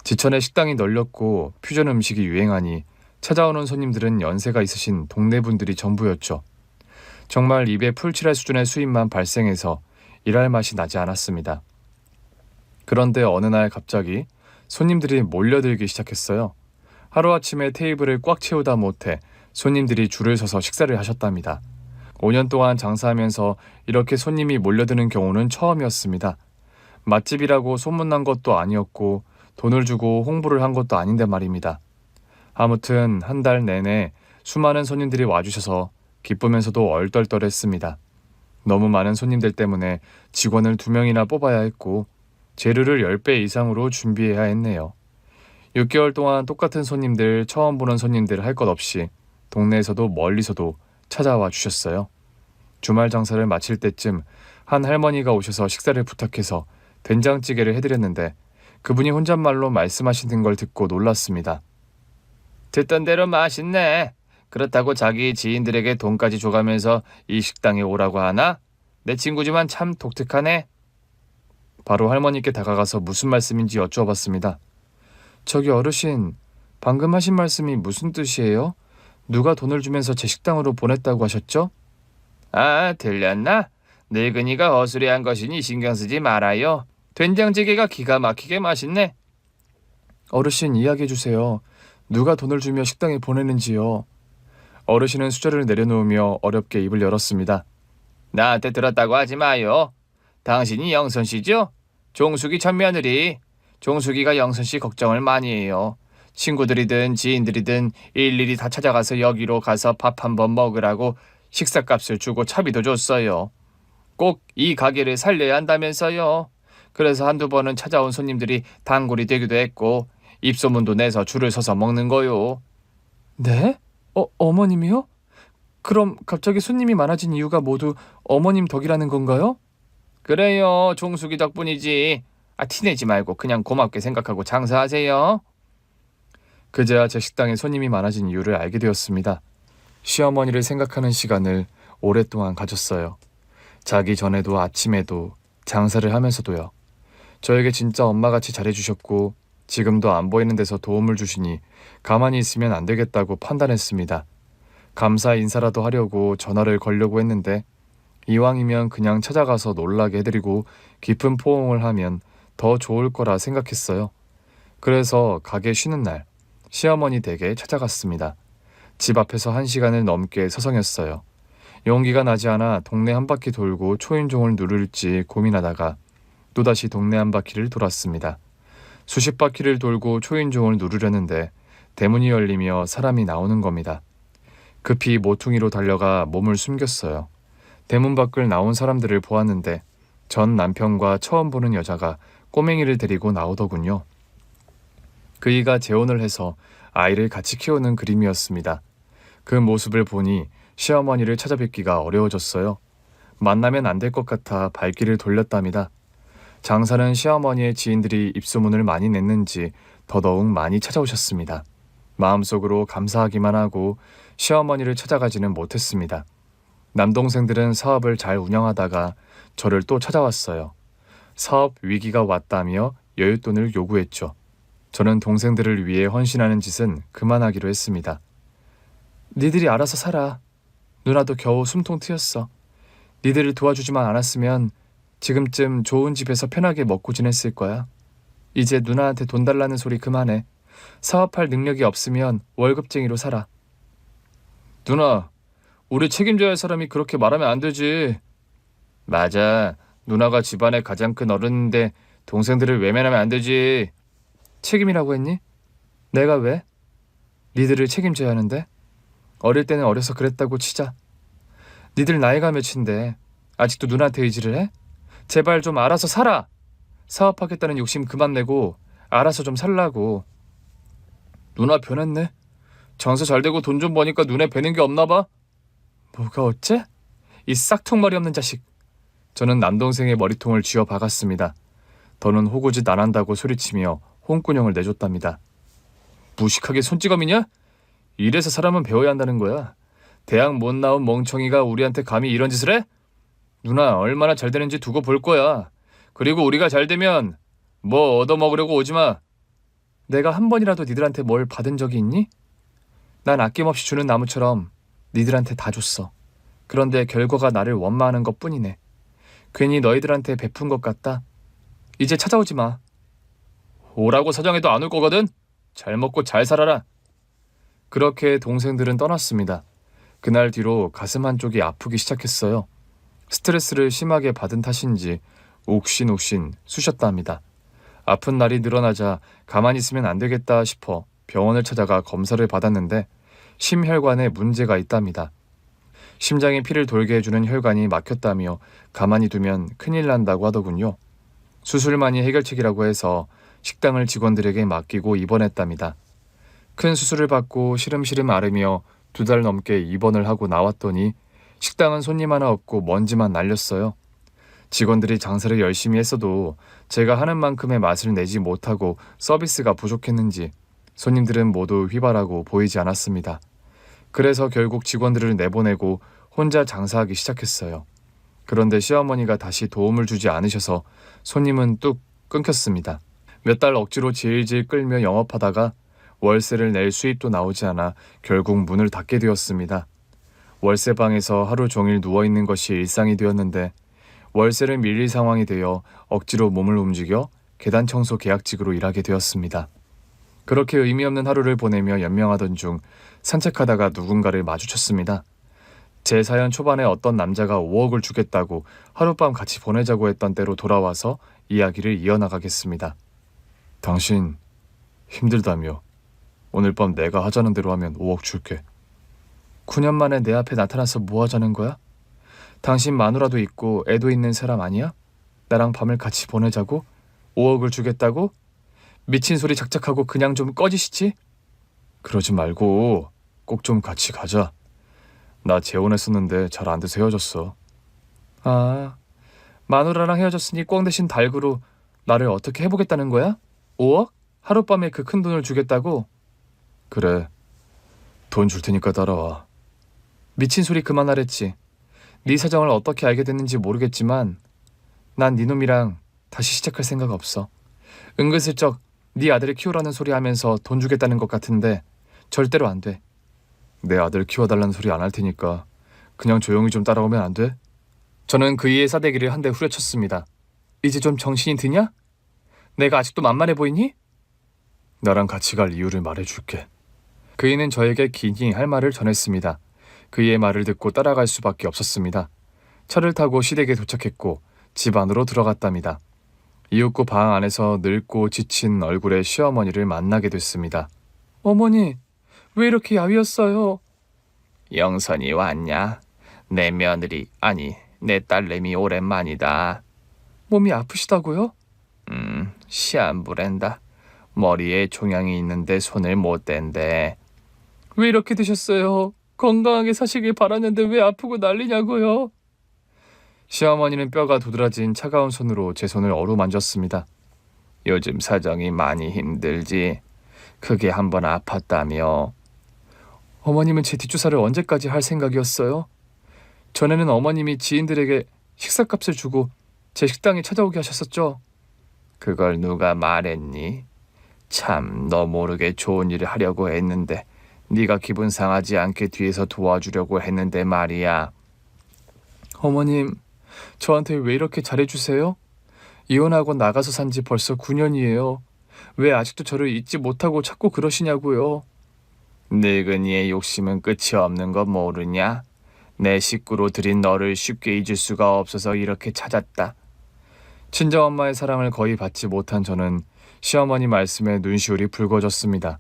지천에 식당이 널렸고 퓨전 음식이 유행하니 찾아오는 손님들은 연세가 있으신 동네 분들이 전부였죠. 정말 입에 풀 칠할 수준의 수입만 발생해서 일할 맛이 나지 않았습니다. 그런데 어느 날 갑자기 손님들이 몰려들기 시작했어요. 하루아침에 테이블을 꽉 채우다 못해 손님들이 줄을 서서 식사를 하셨답니다. 5년 동안 장사하면서 이렇게 손님이 몰려드는 경우는 처음이었습니다. 맛집이라고 소문난 것도 아니었고 돈을 주고 홍보를 한 것도 아닌데 말입니다. 아무튼 한 달 내내 수많은 손님들이 와주셔서 기쁘면서도 얼떨떨했습니다. 너무 많은 손님들 때문에 직원을 2명이나 뽑아야 했고 재료를 10배 이상으로 준비해야 했네요. 6개월 동안 똑같은 손님들, 처음 보는 손님들 할 것 없이 동네에서도 멀리서도 찾아와 주셨어요. 주말 장사를 마칠 때쯤 한 할머니가 오셔서 식사를 부탁해서 된장찌개를 해드렸는데 그분이 혼잣말로 말씀하시는 걸 듣고 놀랐습니다. 듣던 대로 맛있네. 그렇다고 자기 지인들에게 돈까지 줘가면서 이 식당에 오라고 하나? 내 친구지만 참 독특하네. 바로 할머니께 다가가서 무슨 말씀인지 여쭈어봤습니다. 저기 어르신, 방금 하신 말씀이 무슨 뜻이에요? 누가 돈을 주면서 제 식당으로 보냈다고 하셨죠? 아, 들렸나? 늙은이가 어수레한 것이니 신경 쓰지 말아요. 된장찌개가 기가 막히게 맛있네. 어르신 이야기해 주세요. 누가 돈을 주며 식당에 보내는지요. 어르신은 수저를 내려놓으며 어렵게 입을 열었습니다. 나한테 들었다고 하지 마요. 당신이 영선 씨죠? 종숙이 전 며느리. 종숙이가 영선 씨 걱정을 많이 해요. 친구들이든 지인들이든 일일이 다 찾아가서 여기로 가서 밥 한번 먹으라고 식사값을 주고 차비도 줬어요. 꼭 이 가게를 살려야 한다면서요. 그래서 한두 번은 찾아온 손님들이 단골이 되기도 했고 입소문도 내서 줄을 서서 먹는 거요. 네? 어머님이요? 그럼 갑자기 손님이 많아진 이유가 모두 어머님 덕이라는 건가요? 그래요. 종숙이 덕분이지. 티내지 말고 그냥 고맙게 생각하고 장사하세요. 그제야 제 식당에 손님이 많아진 이유를 알게 되었습니다. 시어머니를 생각하는 시간을 오랫동안 가졌어요. 자기 전에도 아침에도 장사를 하면서도요. 저에게 진짜 엄마같이 잘해주셨고 지금도 안 보이는 데서 도움을 주시니 가만히 있으면 안 되겠다고 판단했습니다. 감사 인사라도 하려고 전화를 걸려고 했는데 이왕이면 그냥 찾아가서 놀라게 해드리고 깊은 포옹을 하면 더 좋을 거라 생각했어요. 그래서 가게 쉬는 날 시어머니 댁에 찾아갔습니다. 집 앞에서 1시간을 넘게 서성였어요. 용기가 나지 않아 동네 한 바퀴 돌고 초인종을 누를지 고민하다가 또다시 동네 한 바퀴를 돌았습니다. 수십 바퀴를 돌고 초인종을 누르려는데 대문이 열리며 사람이 나오는 겁니다. 급히 모퉁이로 달려가 몸을 숨겼어요. 대문 밖을 나온 사람들을 보았는데 전 남편과 처음 보는 여자가 꼬맹이를 데리고 나오더군요. 그이가 재혼을 해서 아이를 같이 키우는 그림이었습니다. 그 모습을 보니 시어머니를 찾아뵙기가 어려워졌어요. 만나면 안 될 것 같아 발길을 돌렸답니다. 장사는 시어머니의 지인들이 입소문을 많이 냈는지 더더욱 많이 찾아오셨습니다. 마음속으로 감사하기만 하고 시어머니를 찾아가지는 못했습니다. 남동생들은 사업을 잘 운영하다가 저를 또 찾아왔어요. 사업 위기가 왔다며 여윳돈을 요구했죠. 저는 동생들을 위해 헌신하는 짓은 그만하기로 했습니다. 니들이 알아서 살아. 누나도 겨우 숨통 트였어. 니들을 도와주지만 않았으면 지금쯤 좋은 집에서 편하게 먹고 지냈을 거야. 이제 누나한테 돈 달라는 소리 그만해. 사업할 능력이 없으면 월급쟁이로 살아. 누나, 우리 책임져야 할 사람이 그렇게 말하면 안 되지. 맞아. 누나가 집안의 가장 큰 어른인데 동생들을 외면하면 안 되지. 책임이라고 했니? 내가 왜? 니들을 책임져야 하는데? 어릴 때는 어려서 그랬다고 치자. 니들 나이가 몇인데 아직도 누나한테 의지를 해? 제발 좀 알아서 살아. 사업하겠다는 욕심 그만 내고 알아서 좀 살라고. 누나 변했네. 장사 잘 되고 돈 좀 버니까 눈에 뵈는 게 없나 봐. 뭐가 어째? 이 싹퉁머리 없는 자식. 저는 남동생의 머리통을 쥐어 박았습니다. 더는 호구짓 안 한다고 소리치며 홍군형을 내줬답니다. 무식하게 손찌검이냐? 이래서 사람은 배워야 한다는 거야. 대학 못 나온 멍청이가 우리한테 감히 이런 짓을 해? 누나 얼마나 잘 되는지 두고 볼 거야. 그리고 우리가 잘 되면 뭐 얻어먹으려고 오지 마. 내가 한 번이라도 니들한테 뭘 받은 적이 있니? 난 아낌없이 주는 나무처럼 니들한테 다 줬어. 그런데 결과가 나를 원망하는 것뿐이네. 괜히 너희들한테 베푼 것 같다. 이제 찾아오지 마. 오라고 사정해도 안 올 거거든. 잘 먹고 잘 살아라. 그렇게 동생들은 떠났습니다. 그날 뒤로 가슴 한쪽이 아프기 시작했어요. 스트레스를 심하게 받은 탓인지 옥신옥신 쑤셨다 합니다. 아픈 날이 늘어나자 가만히 있으면 안 되겠다 싶어 병원을 찾아가 검사를 받았는데 심혈관에 문제가 있답니다. 심장에 피를 돌게 해주는 혈관이 막혔다며 가만히 두면 큰일 난다고 하더군요. 수술만이 해결책이라고 해서 식당을 직원들에게 맡기고 입원했답니다. 큰 수술을 받고 시름시름 앓으며 2달 넘게 입원을 하고 나왔더니 식당은 손님 하나 없고 먼지만 날렸어요. 직원들이 장사를 열심히 했어도 제가 하는 만큼의 맛을 내지 못하고 서비스가 부족했는지 손님들은 모두 휘발하고 보이지 않았습니다. 그래서 결국 직원들을 내보내고 혼자 장사하기 시작했어요. 그런데 시어머니가 다시 도움을 주지 않으셔서 손님은 뚝 끊겼습니다. 몇 달 억지로 질질 끌며 영업하다가 월세를 낼 수입도 나오지 않아 결국 문을 닫게 되었습니다. 월세방에서 하루 종일 누워있는 것이 일상이 되었는데 월세를 밀릴 상황이 되어 억지로 몸을 움직여 계단 청소 계약직으로 일하게 되었습니다. 그렇게 의미 없는 하루를 보내며 연명하던 중 산책하다가 누군가를 마주쳤습니다. 제 사연 초반에 어떤 남자가 5억을 주겠다고 하룻밤 같이 보내자고 했던 때로 돌아와서 이야기를 이어나가겠습니다. 당신 힘들다며. 오늘 밤 내가 하자는 대로 하면 5억 줄게. 9년 만에 내 앞에 나타나서 뭐 하자는 거야? 당신 마누라도 있고 애도 있는 사람 아니야? 나랑 밤을 같이 보내자고? 5억을 주겠다고? 미친 소리 작작하고 그냥 좀 꺼지시지? 그러지 말고 꼭 좀 같이 가자. 나 재혼했었는데 잘 안 돼서 헤어졌어. 아, 마누라랑 헤어졌으니 꽝 대신 달구로 나를 어떻게 해보겠다는 거야? 5억? 하룻밤에 그 큰 돈을 주겠다고? 그래, 돈 줄 테니까 따라와. 미친 소리 그만하랬지. 네 사정을 어떻게 알게 됐는지 모르겠지만 난 네 놈이랑 다시 시작할 생각 없어. 은근슬쩍 네 아들을 키우라는 소리 하면서 돈 주겠다는 것 같은데 절대로 안 돼. 내 아들 키워달라는 소리 안 할 테니까 그냥 조용히 좀 따라오면 안 돼? 저는 그이의 사대기를 한 대 후려쳤습니다. 이제 좀 정신이 드냐? 내가 아직도 만만해 보이니? 나랑 같이 갈 이유를 말해줄게. 그이는 저에게 긴히 할 말을 전했습니다. 그이의 말을 듣고 따라갈 수밖에 없었습니다. 차를 타고 시댁에 도착했고 집 안으로 들어갔답니다. 이윽고 방 안에서 늙고 지친 얼굴의 시어머니를 만나게 됐습니다. 어머니, 왜 이렇게 야위었어요? 영선이 왔냐? 내 며느리, 아니 내 딸내미 오랜만이다. 몸이 아프시다고요? 시한부랜다. 머리에 종양이 있는데 손을 못 댄대. 왜 이렇게 되셨어요? 건강하게 사시길 바랐는데 왜 아프고 난리냐고요? 시어머니는 뼈가 도드라진 차가운 손으로 제 손을 어루만졌습니다. 요즘 사정이 많이 힘들지. 크게 한번 아팠다며. 어머님은 제 뒷조사를 언제까지 할 생각이었어요? 전에는 어머님이 지인들에게 식사값을 주고 제 식당에 찾아오게 하셨었죠. 그걸 누가 말했니? 참, 너 모르게 좋은 일을 하려고 했는데 네가 기분 상하지 않게 뒤에서 도와주려고 했는데 말이야. 어머님, 저한테 왜 이렇게 잘해주세요? 이혼하고 나가서 산 지 벌써 9년이에요. 왜 아직도 저를 잊지 못하고 자꾸 그러시냐고요. 늙은이의 욕심은 끝이 없는 거 모르냐? 내 식구로 들인 너를 쉽게 잊을 수가 없어서 이렇게 찾았다. 친정엄마의 사랑을 거의 받지 못한 저는 시어머니 말씀에 눈시울이 붉어졌습니다.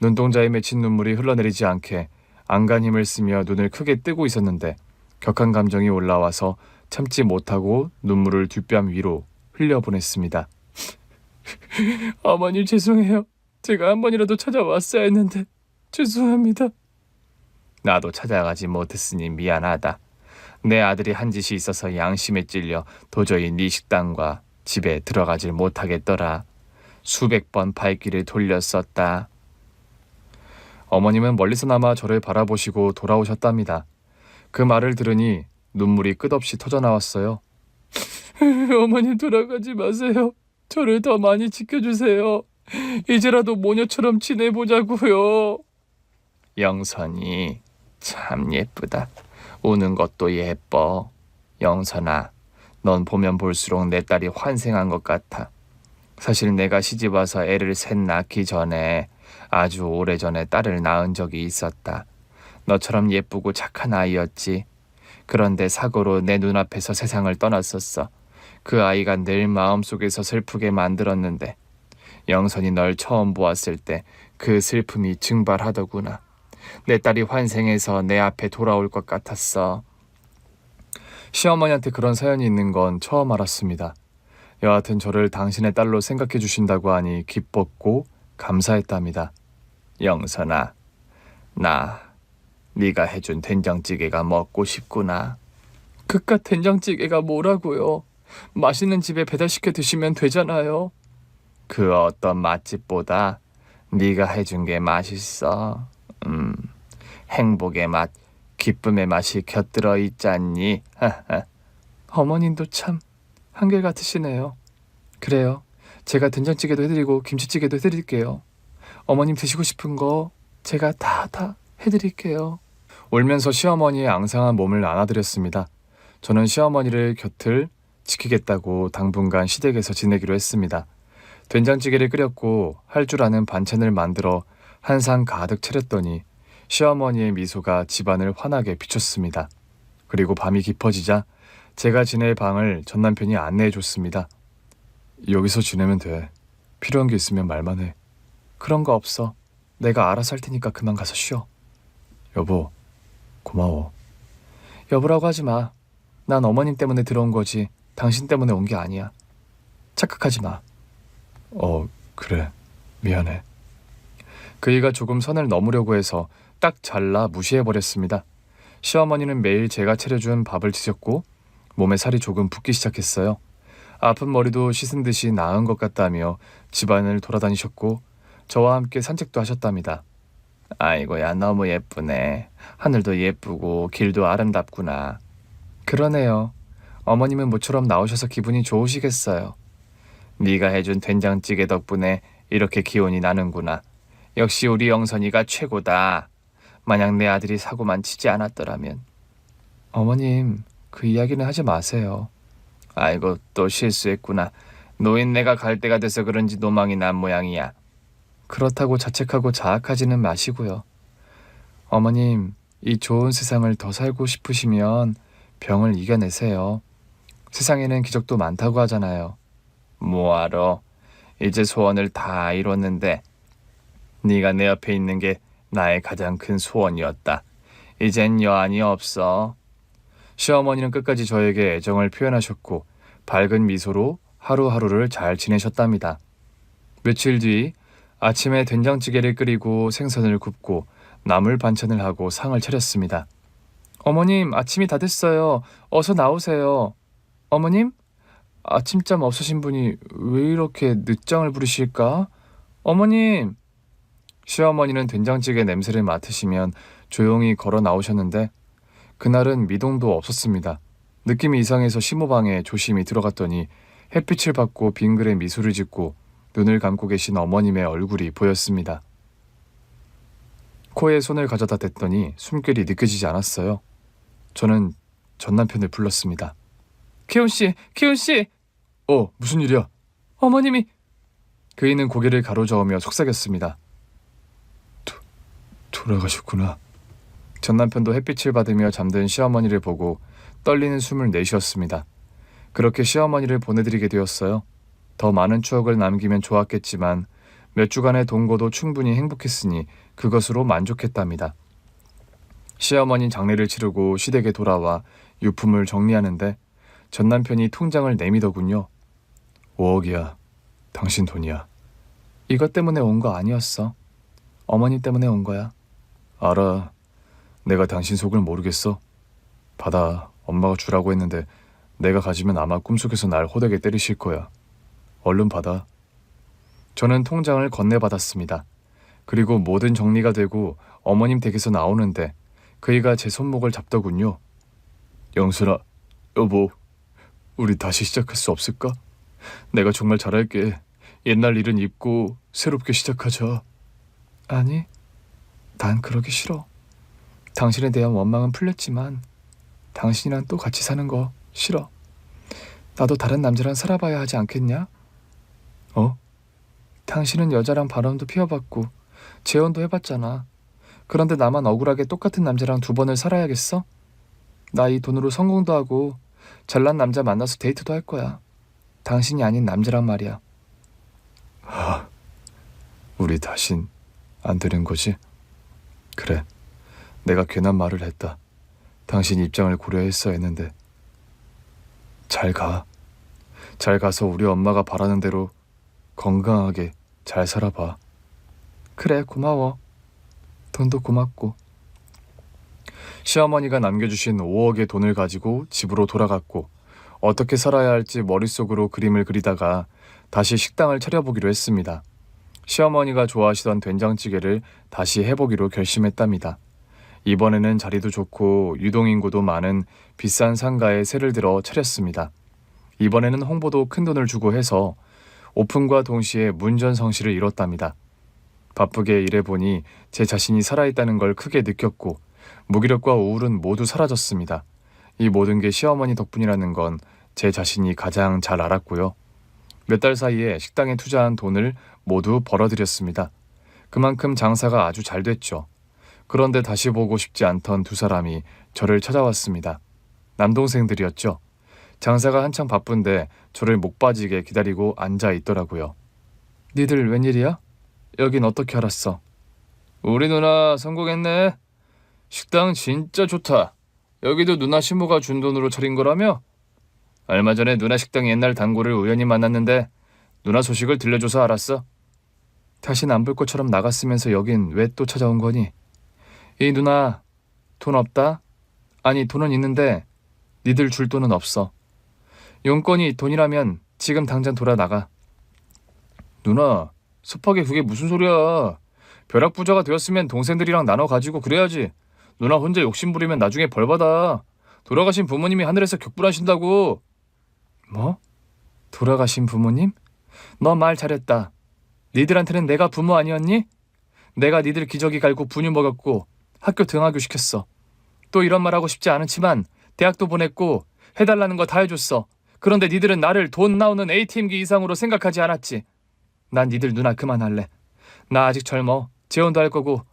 눈동자에 맺힌 눈물이 흘러내리지 않게 안간 힘을 쓰며 눈을 크게 뜨고 있었는데 격한 감정이 올라와서 참지 못하고 눈물을 뒷뺨 위로 흘려보냈습니다. 어머니 죄송해요. 제가 한 번이라도 찾아왔어야 했는데 죄송합니다. 나도 찾아가지 못했으니 미안하다. 내 아들이 한 짓이 있어서 양심에 찔려 도저히 네 식당과 집에 들어가질 못하겠더라. 수백 번 발길을 돌렸었다. 어머님은 멀리서나마 저를 바라보시고 돌아오셨답니다. 그 말을 들으니 눈물이 끝없이 터져나왔어요. 어머님 돌아가지 마세요. 저를 더 많이 지켜주세요. 이제라도 모녀처럼 지내보자고요. 영선이 참 예쁘다. 우는 것도 예뻐. 영선아, 넌 보면 볼수록 내 딸이 환생한 것 같아. 사실 내가 시집와서 애를 셋 낳기 전에 아주 오래전에 딸을 낳은 적이 있었다. 너처럼 예쁘고 착한 아이였지. 그런데 사고로 내 눈앞에서 세상을 떠났었어. 그 아이가 늘 마음속에서 슬프게 만들었는데 영선이 널 처음 보았을 때 그 슬픔이 증발하더구나. 내 딸이 환생해서 내 앞에 돌아올 것 같았어. 시어머니한테 그런 사연이 있는 건 처음 알았습니다. 여하튼 저를 당신의 딸로 생각해 주신다고 하니 기뻤고 감사했답니다. 영선아, 나 네가 해준 된장찌개가 먹고 싶구나. 그깟 된장찌개가 뭐라고요? 맛있는 집에 배달시켜 드시면 되잖아요. 그 어떤 맛집보다 네가 해준 게 맛있어. 행복의 맛, 기쁨의 맛이 곁들어 있잖니. 어머님도 참 한결같으시네요. 그래요. 제가 된장찌개도 해드리고 김치찌개도 해드릴게요. 어머님 드시고 싶은 거 제가 다 해드릴게요. 울면서 시어머니의 앙상한 몸을 안아드렸습니다. 저는 시어머니를 곁을 지키겠다고 당분간 시댁에서 지내기로 했습니다. 된장찌개를 끓였고 할 줄 아는 반찬을 만들어 한 상 가득 차렸더니 시어머니의 미소가 집안을 환하게 비췄습니다. 그리고 밤이 깊어지자 제가 지낼 방을 전남편이 안내해 줬습니다. 여기서 지내면 돼. 필요한 게 있으면 말만 해. 그런 거 없어. 내가 알아서 할 테니까 그만 가서 쉬어. 여보, 고마워. 여보라고 하지 마. 난 어머님 때문에 들어온 거지 당신 때문에 온 게 아니야. 착각하지 마. 그래. 미안해. 그이가 조금 선을 넘으려고 해서 딱 잘라 무시해버렸습니다. 시어머니는 매일 제가 차려준 밥을 드셨고 몸에 살이 조금 붓기 시작했어요. 아픈 머리도 씻은 듯이 나은 것 같다며 집안을 돌아다니셨고 저와 함께 산책도 하셨답니다. 아이고야, 너무 예쁘네. 하늘도 예쁘고 길도 아름답구나. 그러네요. 어머님은 모처럼 나오셔서 기분이 좋으시겠어요. 네가 해준 된장찌개 덕분에 이렇게 기운이 나는구나. 역시 우리 영선이가 최고다. 만약 내 아들이 사고만 치지 않았더라면. 어머님, 그 이야기는 하지 마세요. 아이고, 또 실수했구나. 노인네가 갈 때가 돼서 그런지 노망이 난 모양이야. 그렇다고 자책하고 자학하지는 마시고요. 어머님, 이 좋은 세상을 더 살고 싶으시면 병을 이겨내세요. 세상에는 기적도 많다고 하잖아요. 뭐하러. 이제 소원을 다 이뤘는데 네가 내 옆에 있는 게 나의 가장 큰 소원이었다. 이젠 여한이 없어. 시어머니는 끝까지 저에게 애정을 표현하셨고 밝은 미소로 하루하루를 잘 지내셨답니다. 며칠 뒤 아침에 된장찌개를 끓이고 생선을 굽고 나물 반찬을 하고 상을 차렸습니다. 어머님, 아침이 다 됐어요. 어서 나오세요. 어머님? 아침잠 없으신 분이 왜 이렇게 늦장을 부리실까? 어머님! 시어머니는 된장찌개 냄새를 맡으시면 조용히 걸어 나오셨는데 그날은 미동도 없었습니다. 느낌이 이상해서 심호방에 조심히 들어갔더니 햇빛을 받고 빙그레 미소를 짓고 눈을 감고 계신 어머님의 얼굴이 보였습니다. 코에 손을 가져다 댔더니 숨결이 느껴지지 않았어요. 저는 전 남편을 불렀습니다. 키훈씨! 키훈씨! 무슨 일이야? 어머님이! 그이는 고개를 가로저으며 속삭였습니다. 돌아가셨구나. 전 남편도 햇빛을 받으며 잠든 시어머니를 보고 떨리는 숨을 내쉬었습니다. 그렇게 시어머니를 보내드리게 되었어요. 더 많은 추억을 남기면 좋았겠지만 몇 주간의 동거도 충분히 행복했으니 그것으로 만족했답니다. 시어머니 장례를 치르고 시댁에 돌아와 유품을 정리하는데 전 남편이 통장을 내미더군요. 5억이야. 당신 돈이야. 이것 때문에 온 거 아니었어. 어머님 때문에 온 거야. 알아. 내가 당신 속을 모르겠어. 받아. 엄마가 주라고 했는데 내가 가지면 아마 꿈속에서 날 호되게 때리실 거야. 얼른 받아. 저는 통장을 건네받았습니다. 그리고 모든 정리가 되고 어머님 댁에서 나오는데 그이가 제 손목을 잡더군요. 영순아, 여보, 우리 다시 시작할 수 없을까? 내가 정말 잘할게. 옛날 일은 잊고 새롭게 시작하자. 아니, 난 그러기 싫어. 당신에 대한 원망은 풀렸지만 당신이랑 또 같이 사는 거 싫어. 나도 다른 남자랑 살아봐야 하지 않겠냐? 어? 당신은 여자랑 바람도 피워봤고 재혼도 해봤잖아. 그런데 나만 억울하게 똑같은 남자랑 2번을 살아야겠어? 나 이 돈으로 성공도 하고 잘난 남자 만나서 데이트도 할 거야. 당신이 아닌 남자랑 말이야. 우리 다신 안 되는 거지? 그래, 내가 괜한 말을 했다. 당신 입장을 고려했어야 했는데. 잘 가. 잘 가서 우리 엄마가 바라는 대로 건강하게 잘 살아봐. 그래, 고마워. 돈도 고맙고. 시어머니가 남겨주신 5억의 돈을 가지고 집으로 돌아갔고 어떻게 살아야 할지 머릿속으로 그림을 그리다가 다시 식당을 차려보기로 했습니다. 시어머니가 좋아하시던 된장찌개를 다시 해보기로 결심했답니다. 이번에는 자리도 좋고 유동인구도 많은 비싼 상가에 세를 들어 차렸습니다. 이번에는 홍보도 큰돈을 주고 해서 오픈과 동시에 문전성시를 이뤘답니다. 바쁘게 일해보니 제 자신이 살아있다는 걸 크게 느꼈고 무기력과 우울은 모두 사라졌습니다. 이 모든 게 시어머니 덕분이라는 건 제 자신이 가장 잘 알았고요. 몇 달 사이에 식당에 투자한 돈을 모두 벌어들였습니다. 그만큼 장사가 아주 잘 됐죠. 그런데 다시 보고 싶지 않던 2사람이 저를 찾아왔습니다. 남동생들이었죠. 장사가 한창 바쁜데 저를 목 빠지게 기다리고 앉아 있더라고요. 니들 웬일이야? 여긴 어떻게 알았어? 우리 누나 성공했네. 식당 진짜 좋다. 여기도 누나 신부가 준 돈으로 차린 거라며? 얼마 전에 누나 식당 옛날 단골을 우연히 만났는데 누나 소식을 들려줘서 알았어. 다신 안 볼 것처럼 나갔으면서 여긴 왜 또 찾아온 거니? 이 누나 돈 없다? 아니 돈은 있는데 니들 줄 돈은 없어. 용건이 돈이라면 지금 당장 돌아 나가. 누나 습하게 그게 무슨 소리야. 벼락부자가 되었으면 동생들이랑 나눠 가지고 그래야지. 누나 혼자 욕심부리면 나중에 벌받아. 돌아가신 부모님이 하늘에서 격불하신다고. 뭐? 돌아가신 부모님? 너 말 잘했다. 니들한테는 내가 부모 아니었니? 내가 니들 기저귀 갈고 분유 먹였고 학교 등하교 시켰어. 또 이런 말 하고 싶지 않지만 대학도 보냈고 해달라는 거 다 해줬어. 그런데 니들은 나를 돈 나오는 ATM기 이상으로 생각하지 않았지. 난 니들 누나 그만할래. 나 아직 젊어. 재혼도 할 거고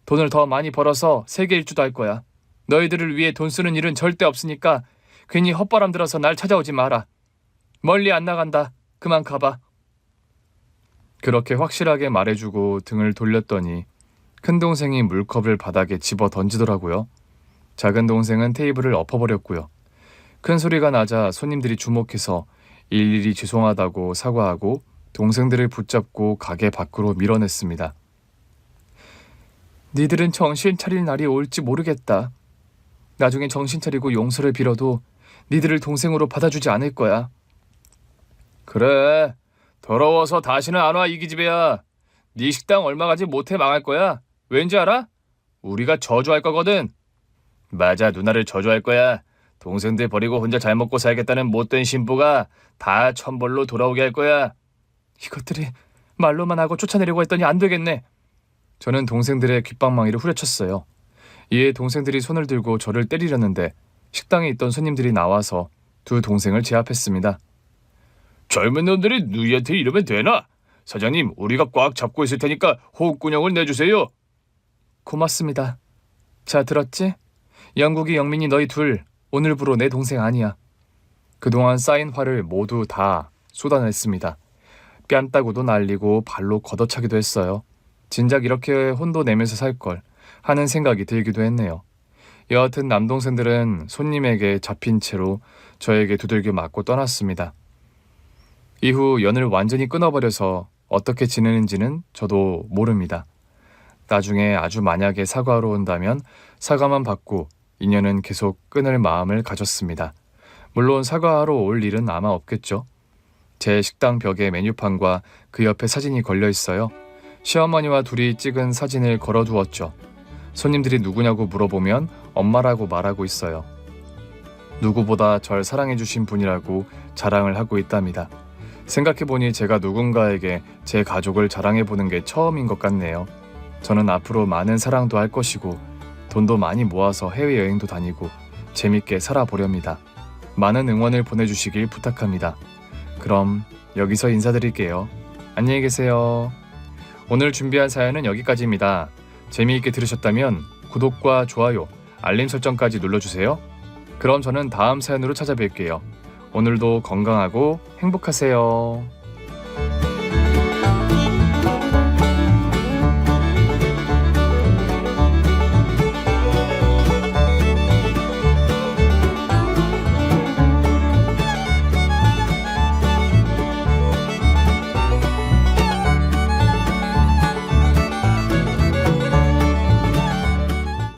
돈을 더 많이 벌어서 세계 일주도 할 거야. 너희들을 위해 돈 쓰는 일은 절대 없으니까 괜히 헛바람 들어서 날 찾아오지 마라. 멀리 안 나간다. 그만 가봐. 그렇게 확실하게 말해주고 등을 돌렸더니 큰 동생이 물컵을 바닥에 집어 던지더라고요. 작은 동생은 테이블을 엎어버렸고요. 큰 소리가 나자 손님들이 주목해서 일일이 죄송하다고 사과하고 동생들을 붙잡고 가게 밖으로 밀어냈습니다. 니들은 정신 차릴 날이 올지 모르겠다. 나중에 정신 차리고 용서를 빌어도 니들을 동생으로 받아주지 않을 거야. 그래. 더러워서 다시는 안 와 이 기집애야. 네 식당 얼마 가지 못해 망할 거야. 왠지 알아? 우리가 저주할 거거든. 맞아, 누나를 저주할 거야. 동생들 버리고 혼자 잘 먹고 살겠다는 못된 신부가 다 천벌로 돌아오게 할 거야. 이것들이 말로만 하고 쫓아내려고 했더니 안 되겠네. 저는 동생들의 귓방망이를 후려쳤어요. 이에 동생들이 손을 들고 저를 때리려는데 식당에 있던 손님들이 나와서 2 동생을 제압했습니다. 젊은 놈들이 누이한테 이러면 되나? 사장님, 우리가 꽉 잡고 있을 테니까 호흡군형을 내주세요. 고맙습니다. 자, 들었지? 영국이 영민이 너희 2 오늘부로 내 동생 아니야. 그동안 쌓인 화를 모두 다 쏟아냈습니다. 뺨따구도 날리고 발로 걷어차기도 했어요. 진작 이렇게 혼도 내면서 살걸 하는 생각이 들기도 했네요. 여하튼 남동생들은 손님에게 잡힌 채로 저에게 두들겨 맞고 떠났습니다. 이후 연을 완전히 끊어버려서 어떻게 지내는지는 저도 모릅니다. 나중에 아주 만약에 사과하러 온다면 사과만 받고 인연은 계속 끊을 마음을 가졌습니다. 물론 사과하러 올 일은 아마 없겠죠. 제 식당 벽에 메뉴판과 그 옆에 사진이 걸려 있어요. 시어머니와 둘이 찍은 사진을 걸어두었죠. 손님들이 누구냐고 물어보면 엄마라고 말하고 있어요. 누구보다 절 사랑해주신 분이라고 자랑을 하고 있답니다. 생각해보니 제가 누군가에게 제 가족을 자랑해보는 게 처음인 것 같네요. 저는 앞으로 많은 사랑도 할 것이고 돈도 많이 모아서 해외여행도 다니고 재밌게 살아보렵니다. 많은 응원을 보내주시길 부탁합니다. 그럼 여기서 인사드릴게요. 안녕히 계세요. 오늘 준비한 사연은 여기까지입니다. 재미있게 들으셨다면 구독과 좋아요, 알림 설정까지 눌러주세요. 그럼 저는 다음 사연으로 찾아뵐게요. 오늘도 건강하고 행복하세요.